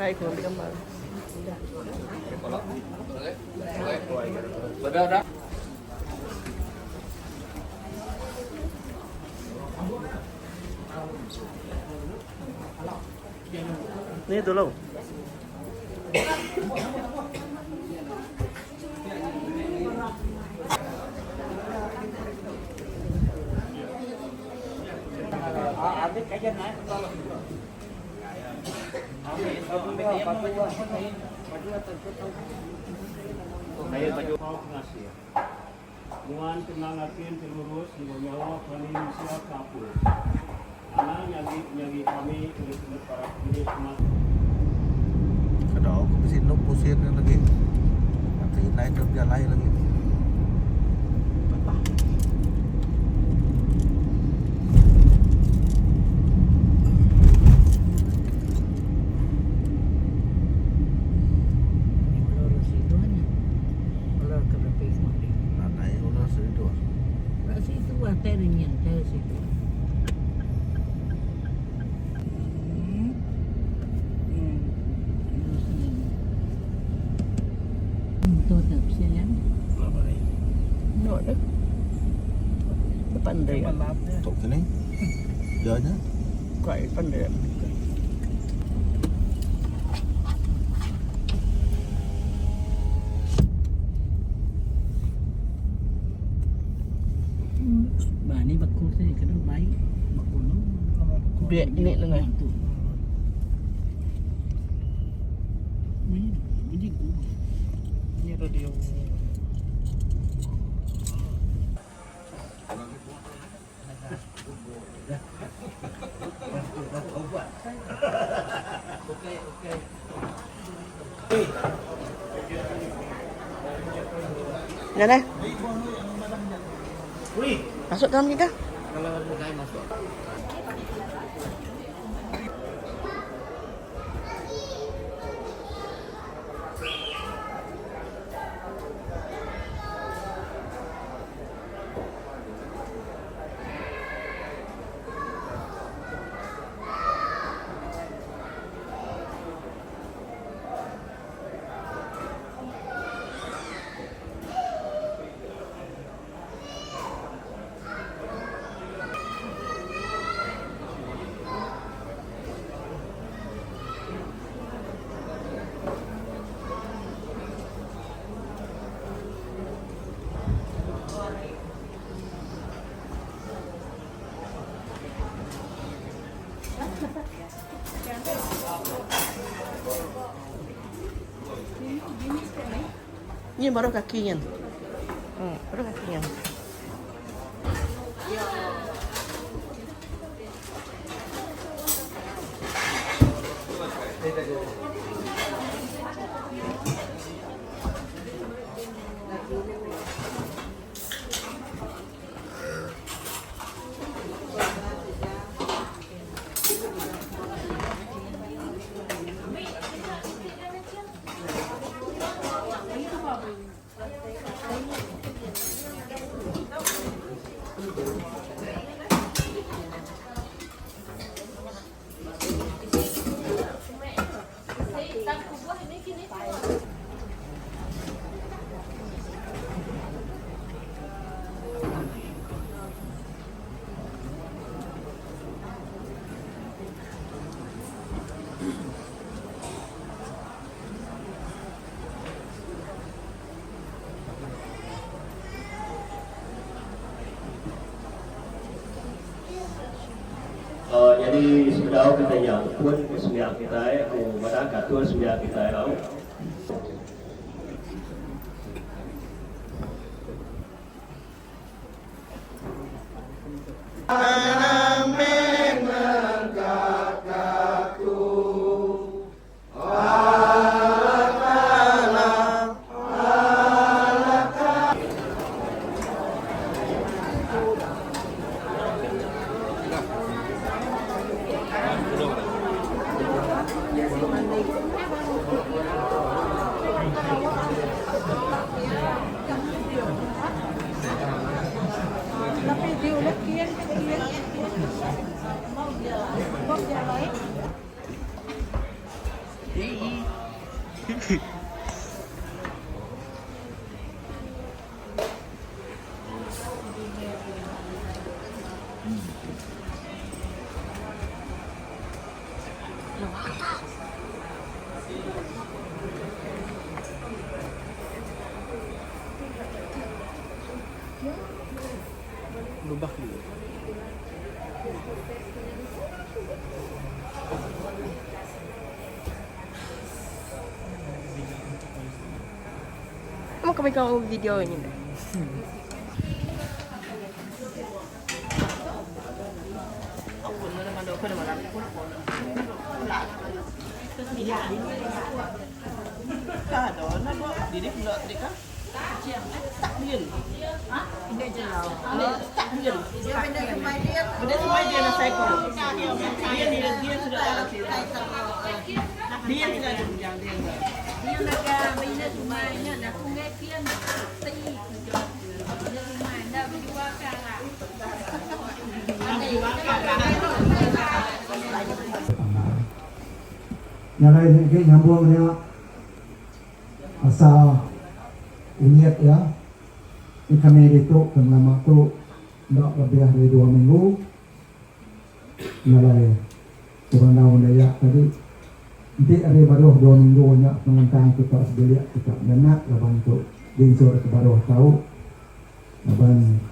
Hai kurang gambar. Udah. Ini tolong. Adik aja naik kalau Muan kenangakin terurus di nyawa kami siap kapur. Anak nyagi kami kulit para kulit semua. Kedua aku mesin lu pusing lagi. Nanti naik ke jalan lain lagi. Depan dia. Tok sini. Jauhnya. Quậy depan dia. bà này bật cô thế cái nó bay bật cô nó Biện nị là này. Mấy gì cũng Ini radio. Ya deh. Masuk dalam kita. kalau saya masuk Ini baru kakinya. Baru kakinya. Jadi sebenarnya kita yang pun sebenarnya kita pada katur sebenarnya kita lubak dulu. Kamu kau video ini. Nyalain ini nyambung ya asal unyet ya ini kami itu lama tu tidak lebih dari 2 minggu nyalain sebenarnya daya tadi nanti ada baru 2 minggu nya pengentang kita sebelia kita benak laban tu dinsur ke baru tahu laban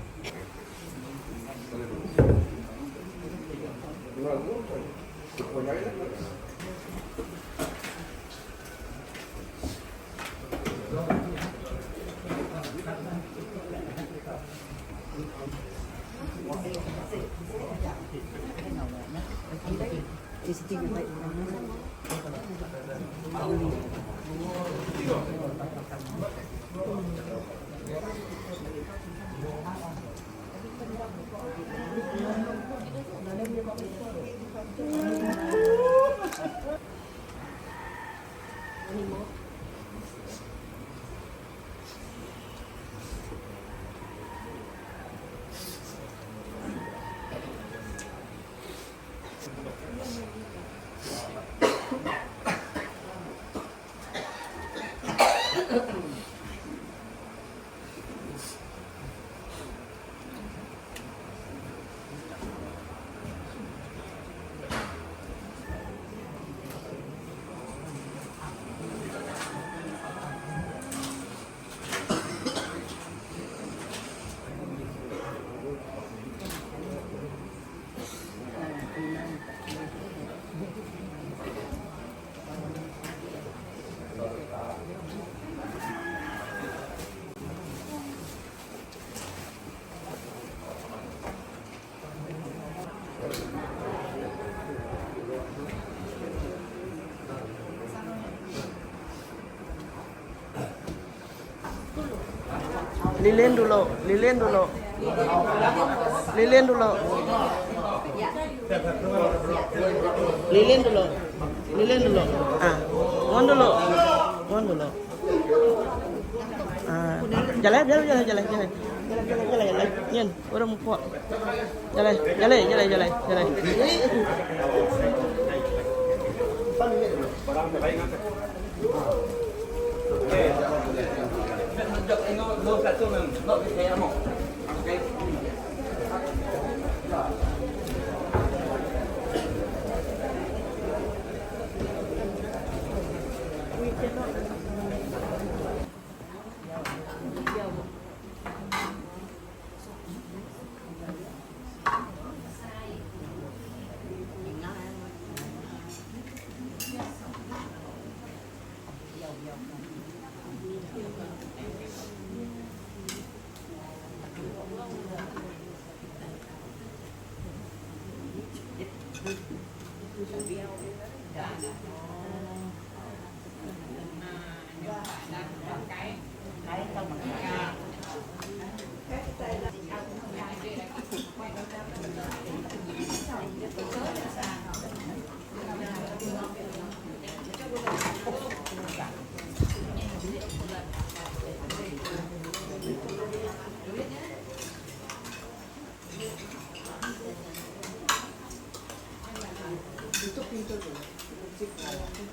Lilin dulu, lilin dulu. Lilin dulu. Lilin dulu. Lilin dulu. Ah, mohon dulu. Mohon dulu. Ah, jalan. Nyen, orang muka. Jalan.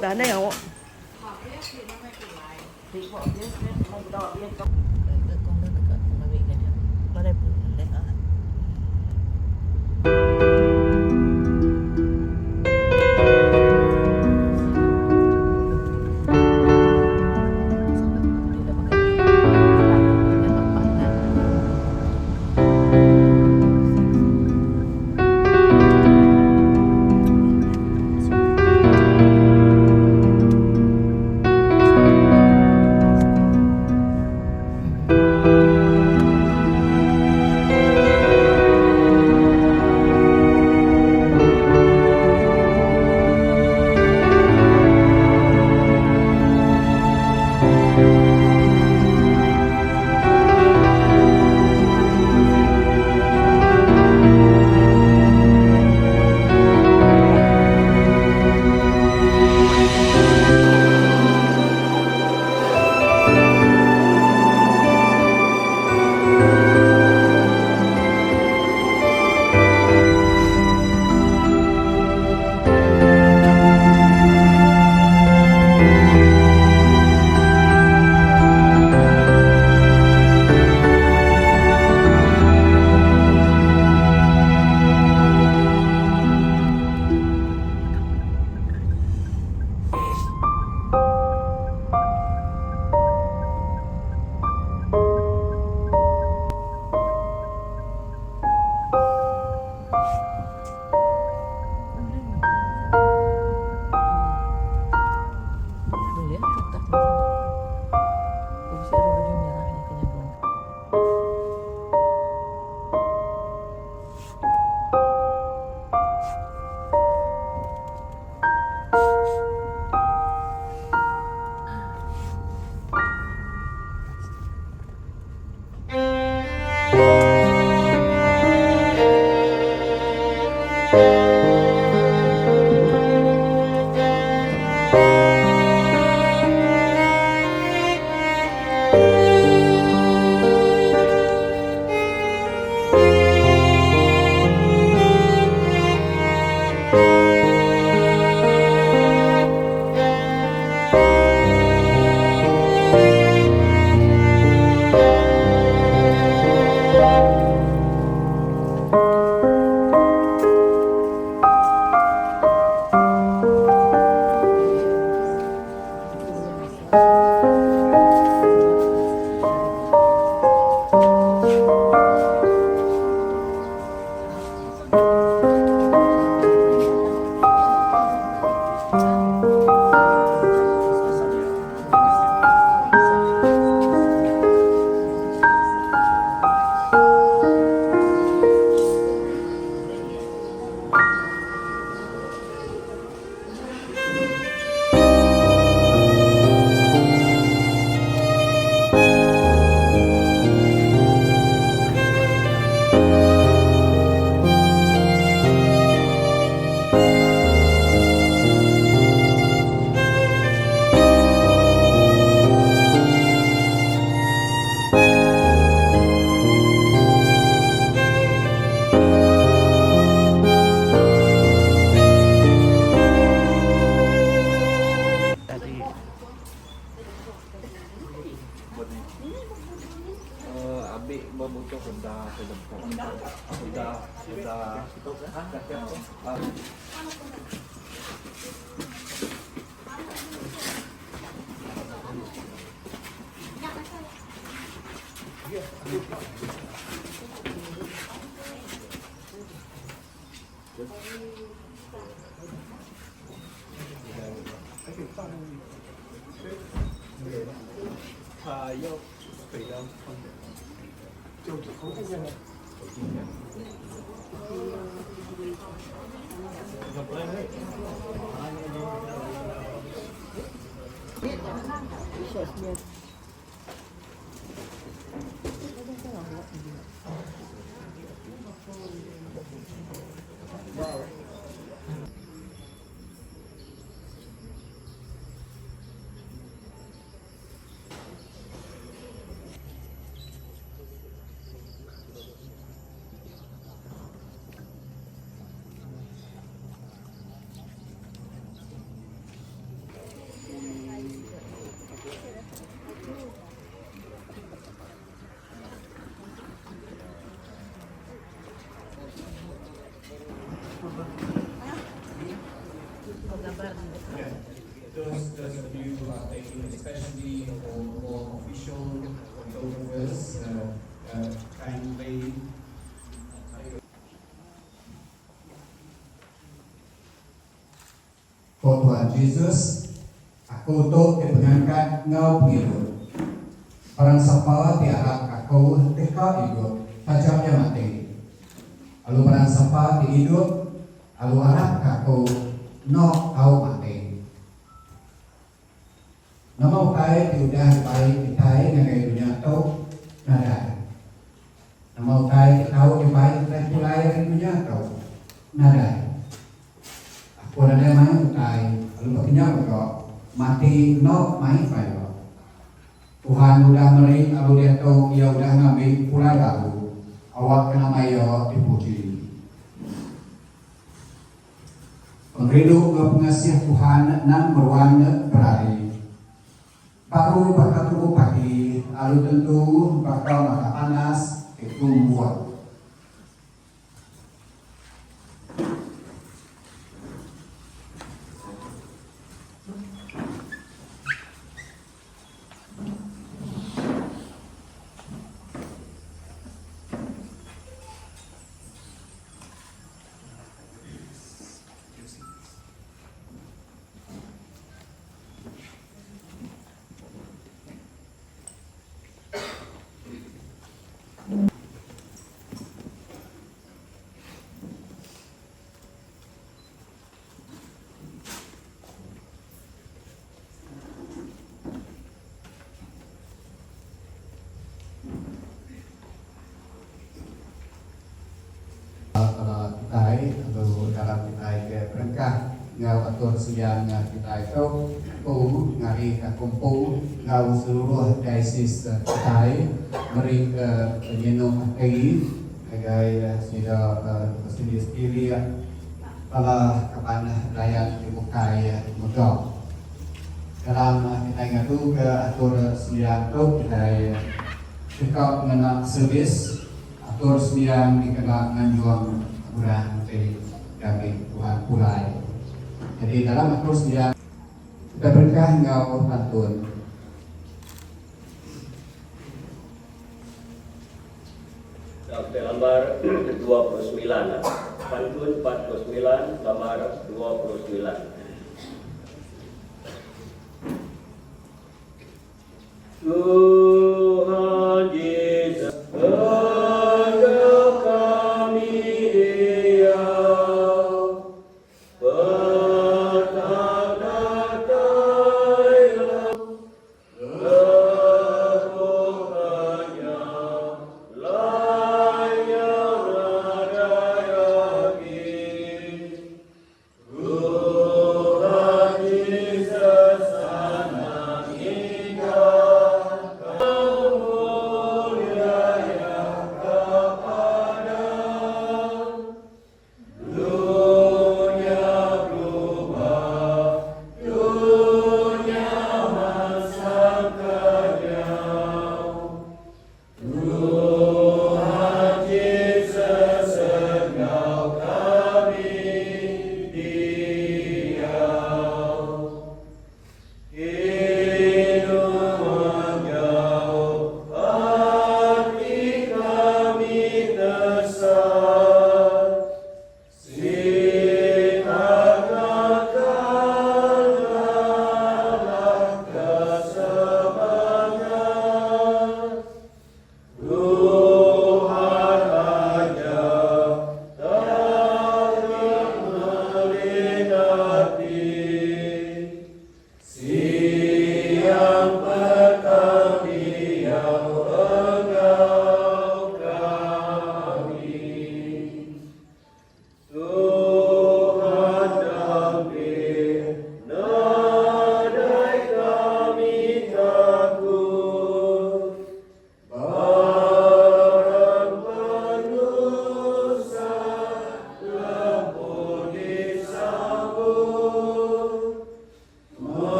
Đã này không ạ? Nó đẹp đấy hả? Abi membutuh benda sedekat. Sudah Jesus, aku tu dipengankan ngau pengikut. Orang siapa diharap aku teka hidup, tajamnya mati. Lalu orang siapa hidup, lalu harap aku no kau mati. Nama utai diudah baik ditai ngagai dunia tu nada. Nama utai tahu dibaik dan pulai dari dunia tu nada. Aku nada main utai, lalu baginya kok mati no main baik. Tuhan udah meri, lalu dia tahu ia udah ngambil pulai lalu awak kena mayo dipuji. Pengrindu pengasih Tuhan nan berwarna berari. Baru bakal tunggu pagi, lalu tentu bakal mata panas itu membuat. Atau dalam kita ke perengkah ngau atur siang kita itu ngari kumpul ngau seluruh diocese kita meri ke penyenung lagi agai sudah sendiri pala kapan layan dibukai megah dalam kita ngadu ke atur siang itu kita cekap mengenal servis atur siang dikenal nganjuang kurang dari Tuhan pulai. Jadi dalam atur siang kita berkah ngau pantun. Sampai lembar 29, pantun 49, lembar 29. Tuhan Yesus, engkau kami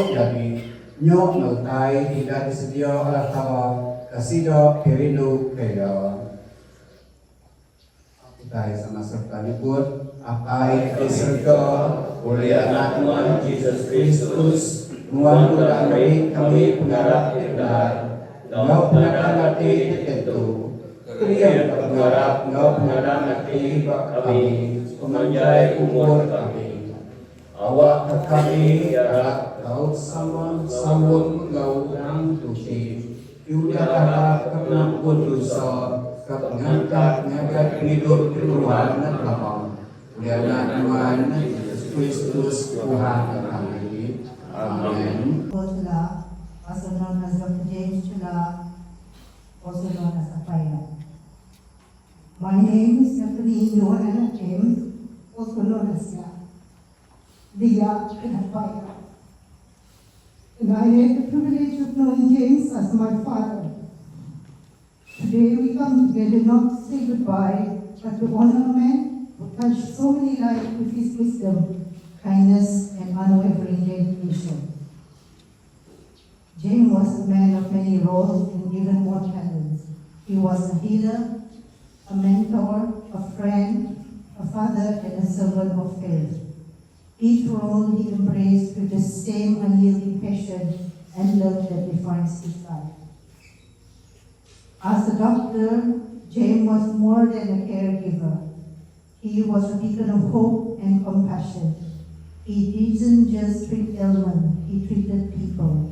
jadi nyok nautai tidak disedia oleh tawa kasido kerindu kedo. Kita sama serta nyebut akai di surga oleh anak Tuhan Yesus Kristus nuan kami pengharap benar ngau pengharap hati tertentu kriam pengharap ngau pengharap hati kami pemanjai umur kami awak kami harap kau samun ngau nang tuti udara kenang dosa ngangkat hidup keluhan dan lapang Liana Tuhan Yesus Kristus Tuhan kami. Amin. Chula, also known as Dr. James Chula, also known as Apaya. My name is Stephanie Johanna James, also known as Dia and Apaya. And I had the privilege of knowing James as my father. Today we come together not to say goodbye, but to honor a man who touched so many lives with his wisdom, kindness, and unwavering dedication. James was a man of many roles and even more talents. He was a healer, a mentor, a friend, a father, and a servant of faith. Each role he embraced with the same unyielding passion and love that defines his life. As a doctor, James was more than a caregiver. He was a beacon of hope and compassion. He didn't just treat ailments, he treated people.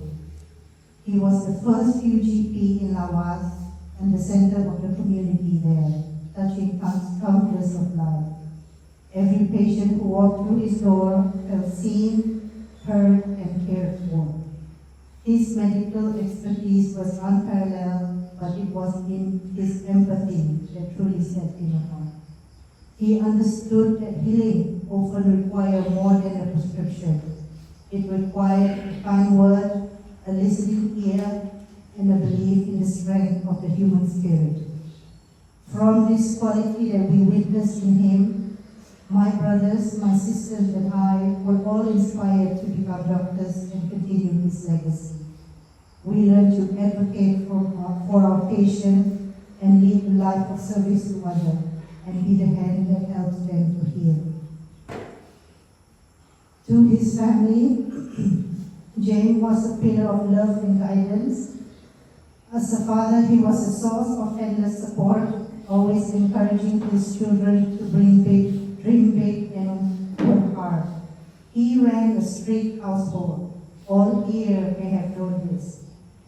He was the first UGP in Lawas and the center of the community there, touching countless of lives. Every patient who walked through his door felt seen, heard, and cared for. His medical expertise was unparalleled, but it was in his empathy that truly set him apart. He understood that healing often required more than a prescription. It required a kind word, a listening ear, and a belief in the strength of the human spirit. From this quality that we witness in him, my brothers, my sisters, and I were all inspired to become doctors and continue his legacy. We learn to advocate for our patients and lead a life of service to others and be the hand that helps them to heal. To his family, James was a pillar of love and guidance. As a father, he was a source of endless support, always encouraging his children to dream big and work hard. He ran a strict household. All here may have known this.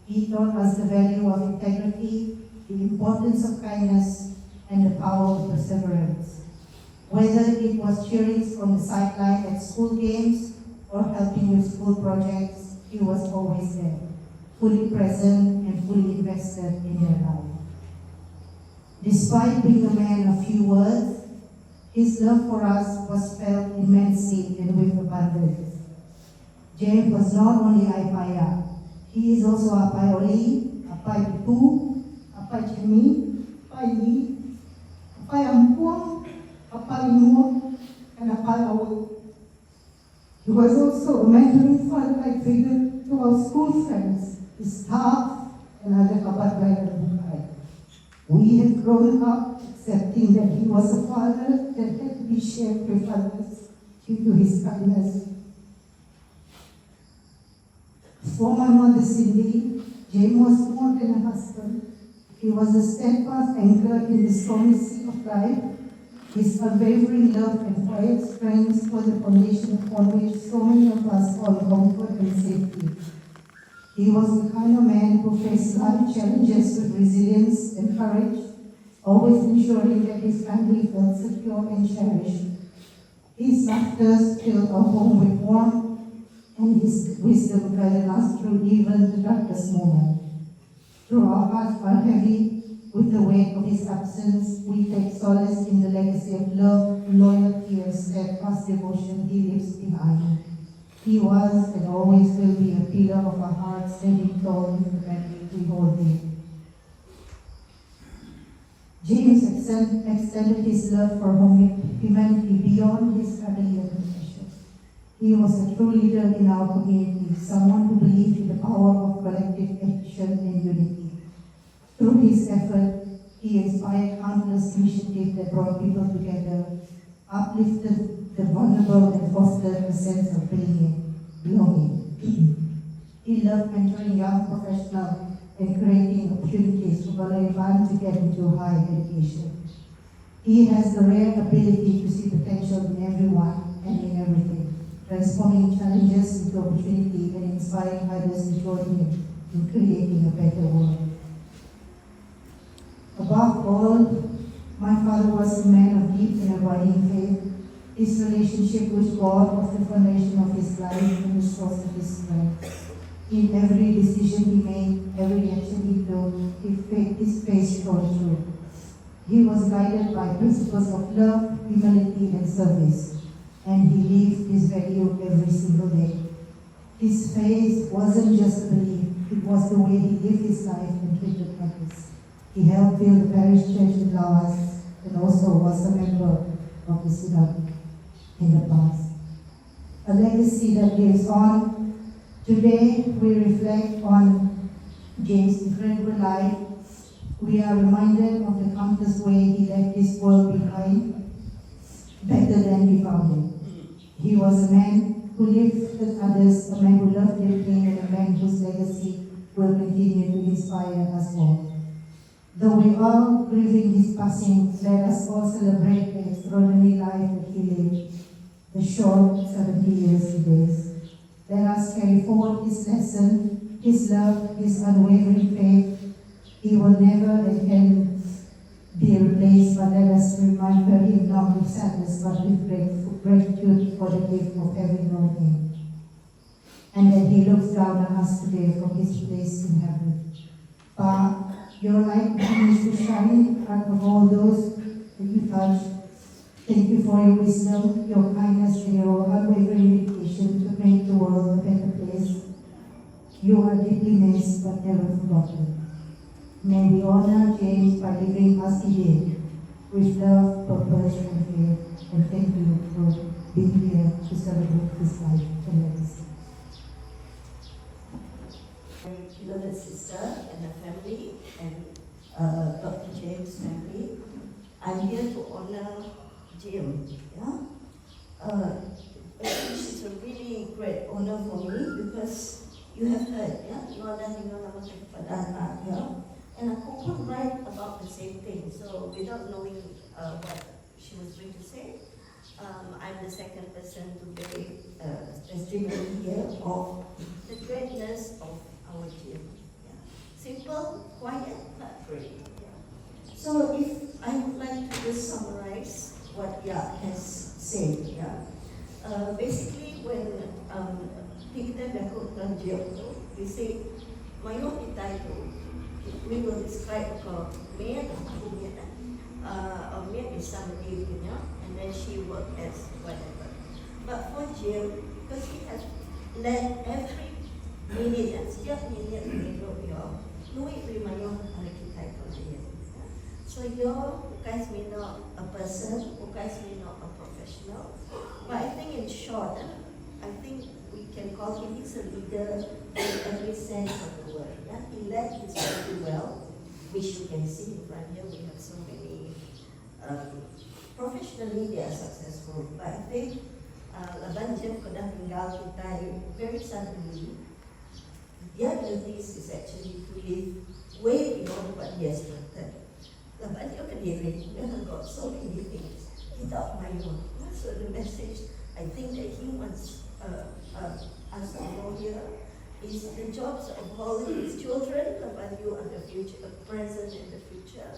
He taught us the value of integrity, the importance of kindness, and the power of perseverance. Whether it was cheering on the sideline at school games or helping with school projects, he was always there, fully present and fully invested in their life. Despite being a man of few words, his love for us was felt immensely and with abundance. James was not only Aipaya, he is also Apai Oli, Apai Pipu, Apai Chemi, Apai Yi, Apai Ampuang, Apai Nuo, and Apai Awi. He was also a mentoring father-like figure to our school friends, his staff, and other Kabat Bukai. We have grown up accepting that he was a father that had to be shared with others due to his kindness. For my mother Cindy, James was more than a husband. He was a steadfast anchor in the stormy sea of life. His unwavering love and quiet strength were the foundation upon which so many of us found comfort and safety. He was the kind of man who faced life challenges with resilience and courage, always ensuring that his family felt secure and cherished. His laughter filled our home with warmth, and his wisdom guided us through even the darkest moment. Though our hearts are heavy with the weight of his absence, we take solace in the legacy of love, loyalty, and steadfast devotion he leaves behind. He was and always will be a pillar of our hearts, standing tall in the memory we hold dear. James extended his love for humanity beyond his family and profession. He was a true leader in our community, someone who believed in the power of collective action and unity. Through his effort, he inspired countless initiatives that brought people together, uplifted the vulnerable, and fostered a sense of belonging. He loved mentoring young professionals and creating opportunities for Balaivan to get into higher education. He has the rare ability to see potential in everyone and in everything, transforming challenges into opportunity and inspiring others to join him in creating a better world. Above all, my father was a man of deep and abiding faith. His relationship with God was the foundation of his life and the source of his strength. In every decision he made, every action he took, his faith shone through. He was guided by principles of love, humility, and service, and he lived this value every single day. His faith wasn't just a belief, it was the way he lived his life and treated others. He helped build the parish church in Lawas and also was a member of the synod in the past. A legacy that lives on. Today we reflect on James' incredible life. We are reminded of the countless ways he left this world behind, better than we found it. He was a man who lifted others, a man who loved deeply, and a man whose legacy will continue to inspire us all. Though we are grieving his passing, let us all celebrate the extraordinary life that he lived, the short 70 years he lives. Let us carry forward his lesson, his love, his unwavering faith. He will never again be replaced, but let us remember him not with sadness, but with gratitude for the gift of having known him. And that he looks down on us today from his place in heaven. Your light continues to shine out of all those that you touch. Thank you for your wisdom, your kindness, and your unwavering dedication to make the world a better place. You are deeply missed but never forgotten. May we honor James by living as he did, with love, purpose, and faith. And thank you for being here to celebrate his life and legacy. My beloved sister and her family and Dr. James' family, I'm here to honor Jim. It's a really great honor for me because you have heard, and I could write about the same thing. So without knowing what she was going to say, I'm the second person to give testimony here of the greatness of our Jim. Simple, quiet, but great. So if I would like to just summarize what Yak has said. Basically, when kita lakukan Jim, we say, mayor kita itu, we will describe her mayor is somebody, and then she worked as whatever. But for Jim, because he has led every minute, setiap minit hidup dia, duit beri mayor anak kita itu dia. So you guys may not a person, you guys may not a professional, but I think in short, I think we can call him, he's a leader in every sense of the word. He led his family well, which you can see in front here. We have so many, professionally they are successful, but I think Laban Jim sudah tinggal kita very suddenly. Their duties is actually to live way beyond what he has started. Laban Jim Kediri, we have got so many things. Kita mayor. So the message I think that he wants us to know here is the jobs of all his children, Laban, you are the future, the present and the future.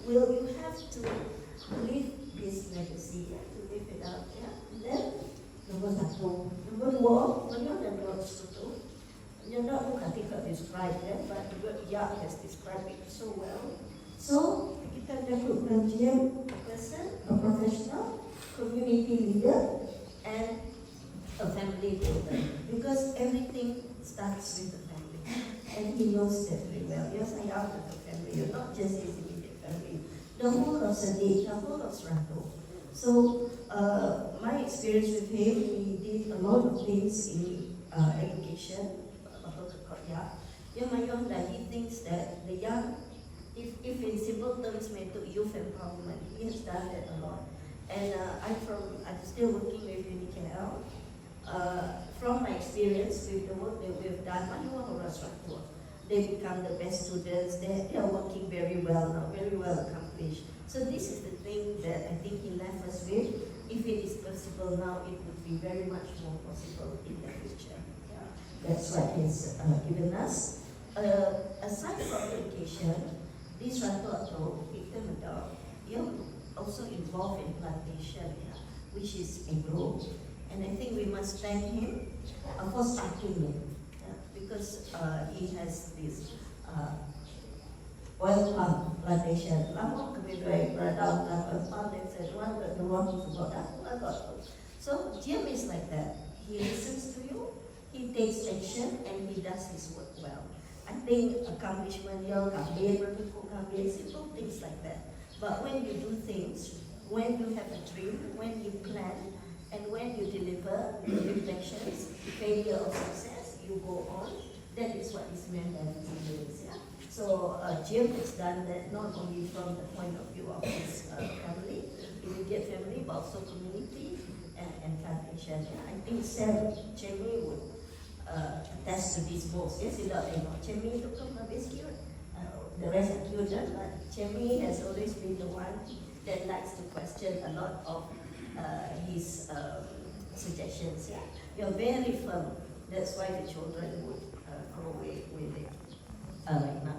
Will you have to live this legacy, to live it out, And then, number satu. Number dua, beliau dan George itu, you're not bukan tinggal describe them, but Yak has described it so well. So, kita lakukan dia a person, a professional, community leader, and a family builder. Because everything starts with the family. And he knows that very well. You're sayang with the family. You're not just his immediate family. The whole of Sadiq, the whole of Serando. So my experience with him, he did a lot of things in education. He thinks that the young, if in simple terms meant to youth empowerment, he has done that a lot. And I'm still working with UniKL. From my experience with the work that we've done, they become the best students. They are working very well now, very well accomplished. So this is the thing that I think he left us with. If it is possible now, it would be very much more possible in the future. Yeah. That's what he's given us. Aside from education, this Ratu Atau, Victim Adult, also involved in plantation, which is a growth. And I think we must thank him for starting it, because he has this oil palm plantation. Lama kami baik beradab dan palm and said, "One the one who's about that, I got." So Jim is like that. He listens to you, he takes action, and he does his work well. I think accomplishment, simple things like that. But when you do things, when you have a dream, when you plan, and when you deliver reflections, failure or success, you go on. That is what is meant by resilience. Yeah? So Jim has done that not only from the point of view of his family, immediate family, but also community and plantation. Yeah? I think Sam Chemi would attest to these both. Yes, Chemi itu kan habis cute. The rest are cute, but Chemi has always been the one that likes to question a lot of his suggestions. Yeah, you're very firm. That's why the children would grow with it. Like that.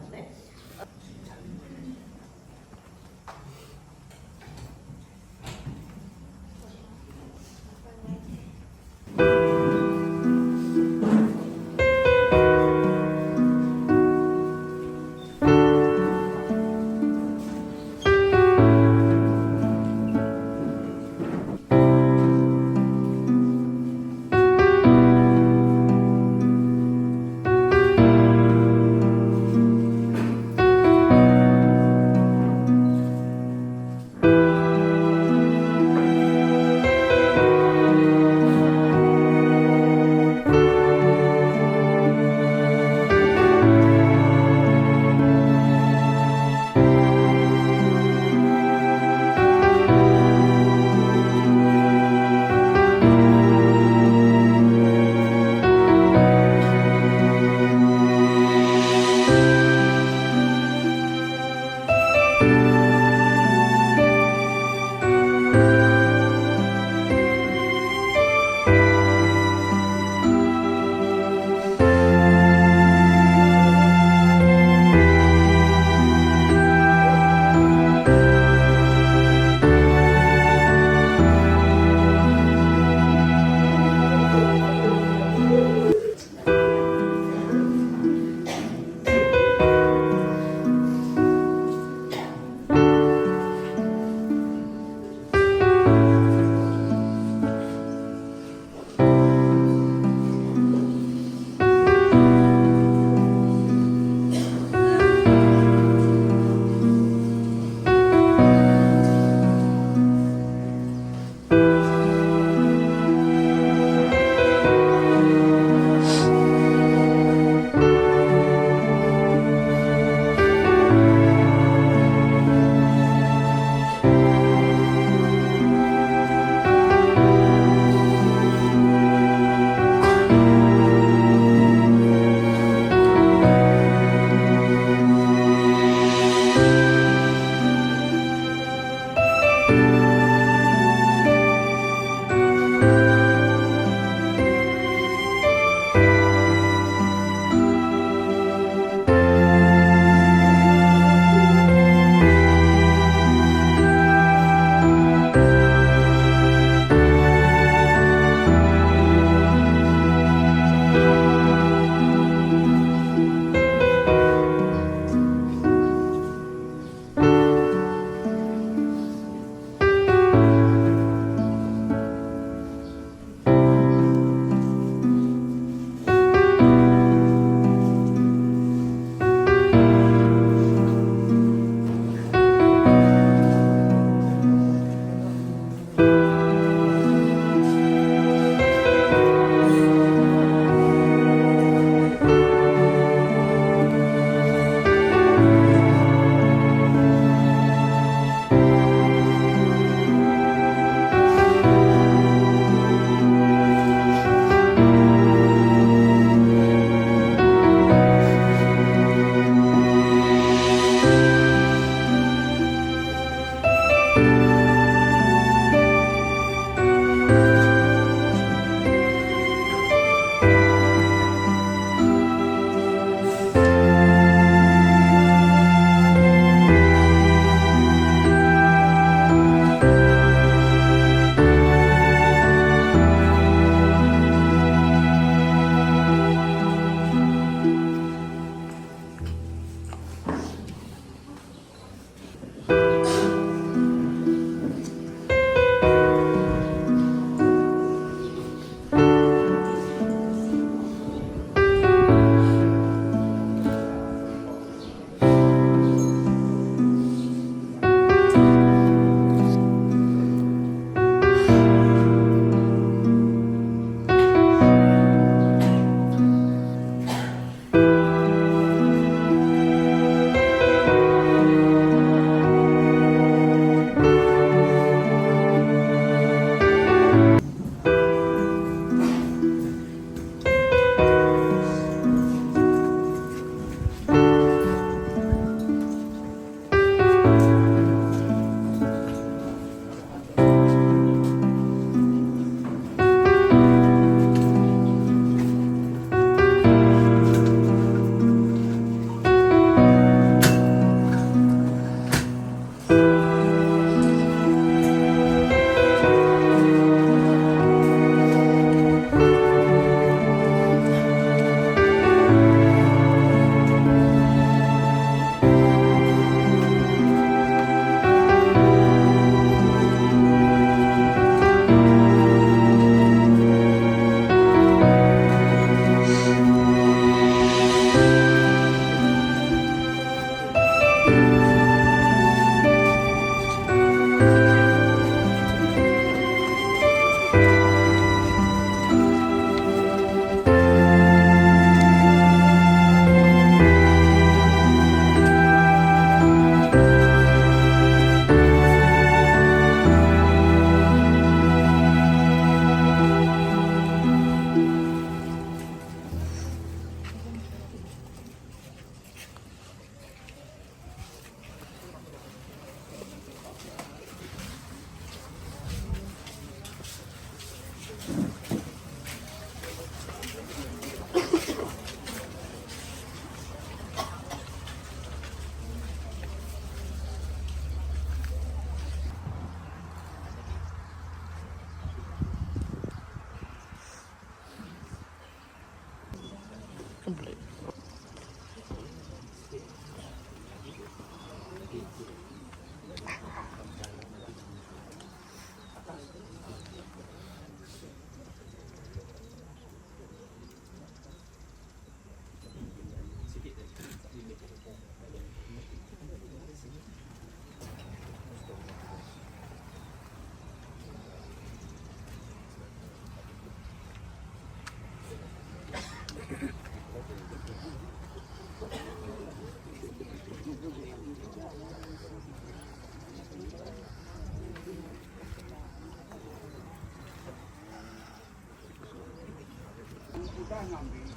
sudah ngambil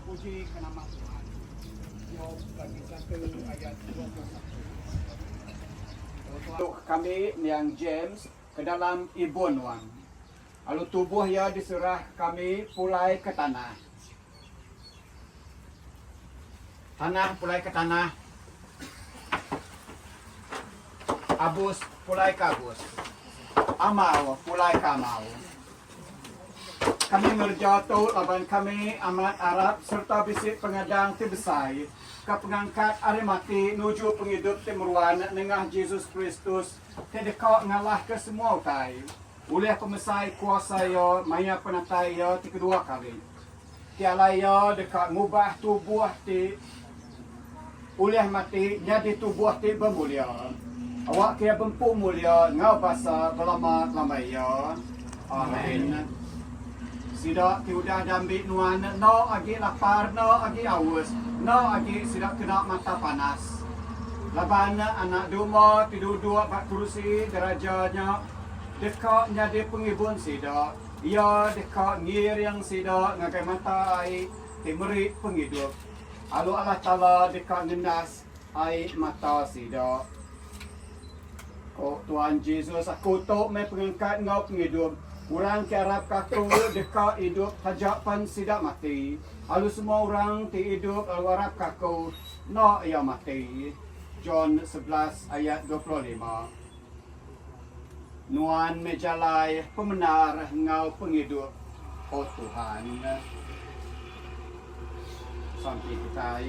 puji ke nama Tuhan. Yob bagi 1 ayat 21. Untuk kami yang James ke dalam ibun wan. Lalu tubuh ya diserah kami pulai ke tanah. Tanah pulai ke tanah. Abus pulai ke abus. Amal pulai ke amal. Kami merjatuh laban kami amat Arab serta bisik pengadang tibesai ke pengangkat arimati nuju penghidup timuruan nengah Yesus Kristus tidak ngalah ke semua utai. Oleh pemesai kuasa ya maya penatai ya ti kedua kali. Tiala ya dekat mubah tubuh ti oleh mati jadi tubuh ti bermulia. Awak kia bempu mulia ngau basa berlama-lama ya. Amin. Sidak tiudah dambi nuan no agi lapar no agi aus no agi sidak kena mata panas. Laban anak duma tiduduk bak kursi derajanya dekat jadi pengibun sidak. Ia dekat ngir yang sidak ngagai mata ai timeri penghidup. Lalu Allah Ta'ala dekat ngenas ai mata sidak. Oh Tuhan Yesus, aku tok mai pengangkat ngau penghidup. Orang ke Arab kaku dekat hidup hajapan sidak mati. Lalu semua orang ti hidup lalu Arab kaku no ia mati. John 11 ayat 25. Nuan mejalai pemenar ngau penghidup. Oh Tuhan. Sampai kita